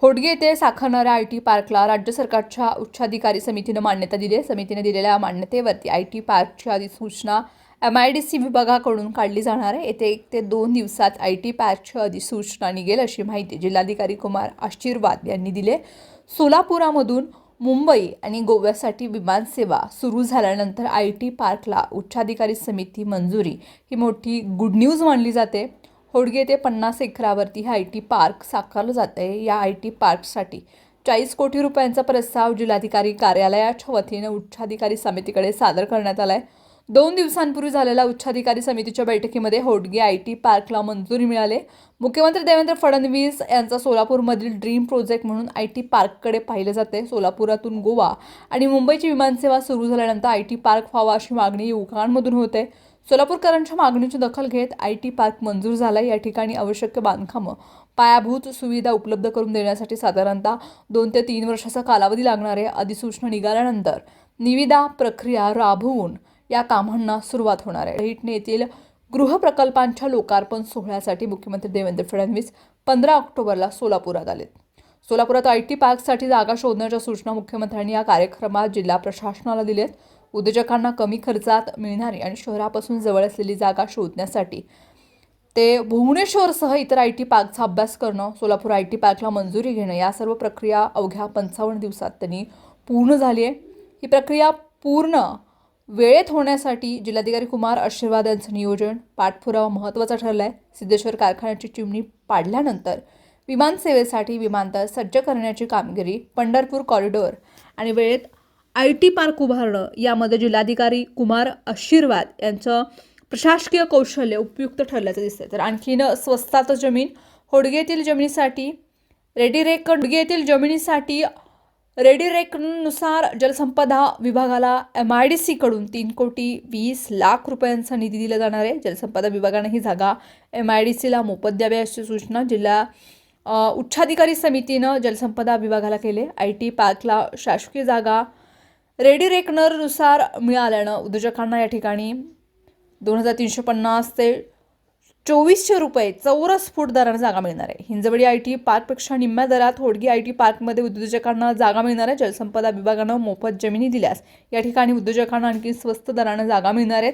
होडगे येथे साकारणाऱ्या आयटी पार्कला राज्य सरकारच्या उच्चाधिकारी समितीने मान्यता दिली आहे. समितीने दिलेल्या मान्यतेवरती आयटी पार्कची अधिसूचना MIDC विभागाकडून काढली जाणार आहे. येथे 1 ते 2 दिवसात आयटी पार्कची अधिसूचना निघेल अशी माहिती जिल्हाधिकारी कुमार आशीर्वाद यांनी दिली. सोलापुरामधून मुंबई आणि गोव्यासाठी विमानसेवा सुरू झाल्यानंतर आयटी पार्कला उच्चाधिकारी समिती मंजुरी ही मोठी गुड न्यूज मानली जाते. होडगे येथे 50 एकरावरती हे आयटी पार्क साकारलं जात आहे. या आयटी पार्कसाठी 40 कोटी रुपयांचा प्रस्ताव जिल्हाधिकारी कार्यालयाच्या वतीने उच्चाधिकारी समितीकडे सादर करण्यात आला आहे. 2 दिवसांपूर्वी झालेल्या उच्चाधिकारी समितीच्या बैठकीमध्ये होडगे आयटी पार्कला मंजुरी मिळाली. मुख्यमंत्री देवेंद्र फडणवीस यांचा सोलापूरमधील ड्रीम प्रोजेक्ट म्हणून आयटी पार्ककडे पाहिले जाते. सोलापुरातून गोवा आणि मुंबईची विमानसेवा सुरू झाल्यानंतर आयटी पार्क व्हावा अशी मागणी युवकांमधून होते. सोलापूरकरांच्या मागणीची दखल घेत आयटी पार्क मंजूर झाला. या ठिकाणी आवश्यक बांधकामं, पायाभूत सुविधा उपलब्ध करून देण्यासाठी साधारणतः 2 ते 3 वर्षाचा कालावधी लागणार आहे. अधिसूचना निघाल्यानंतर निविदा प्रक्रिया राबवून या कामांना सुरुवात होणार आहे. हिटने येथील गृहप्रकल्पांच्या लोकार्पण सोहळ्यासाठी मुख्यमंत्री देवेंद्र फडणवीस 15 ऑक्टोबरला सोलापुरात आले. सोलापुरात आयटी पार्कसाठी जागा शोधण्याच्या सूचना मुख्यमंत्र्यांनी या कार्यक्रमात जिल्हा प्रशासनाला दिल्यात. उद्योजकांना कमी खर्चात मिळणारी आणि शहरापासून जवळ असलेली जागा शोधण्यासाठी ते भुवनेश्वरसह इतर आयटी पार्कचा अभ्यास करणं, सोलापूर आयटी पार्कला मंजुरी घेणं या सर्व प्रक्रिया अवघ्या 55 दिवसात त्यांनी पूर्ण झाली आहे. ही प्रक्रिया पूर्ण वेळेत होण्यासाठी जिल्हाधिकारी कुमार आशीर्वाद यांचं नियोजन पाठपुरावा महत्त्वाचा ठरला आहे. सिद्धेश्वर कारखान्याची चिमणी पाडल्यानंतर विमानसेवेसाठी विमानतळ सज्ज करण्याची कामगिरी, पंढरपूर कॉरिडॉर आणि वेळेत आयटी पार्क उभारणं यामध्ये जिल्हाधिकारी कुमार आशीर्वाद यांचं प्रशासकीय कौशल्य उपयुक्त ठरल्याचं दिसतंय. तर आणखीन स्वस्तात जमीन होडगे येथील जमिनीसाठी रेडीरेकनुसार जलसंपदा विभागाला MIDC कडून 3,20,00,000 रुपयांचा निधी दिला जाणार आहे. जलसंपदा विभागाने ही जागा MIDCला मोफत द्यावी अशी सूचना जिल्हा उच्चाधिकारी समितीनं जलसंपदा विभागाला केले. आयटी पार्कला शासकीय जागा रेडीरेकनरनुसार मिळाल्यानं उद्योजकांना या ठिकाणी 2,350 ते 2,400 रुपये चौरस फूट दराने जागा मिळणार आहे. हिंजवडी आयटी पार्कपेक्षा निम्म्या दरात होडगे आयटी पार्कमध्ये उद्योजकांना जागा मिळणार आहे. जलसंपदा विभागानं मोफत जमिनी दिल्यास या ठिकाणी उद्योजकांना आणखी स्वस्त दराने जागा मिळणार आहेत.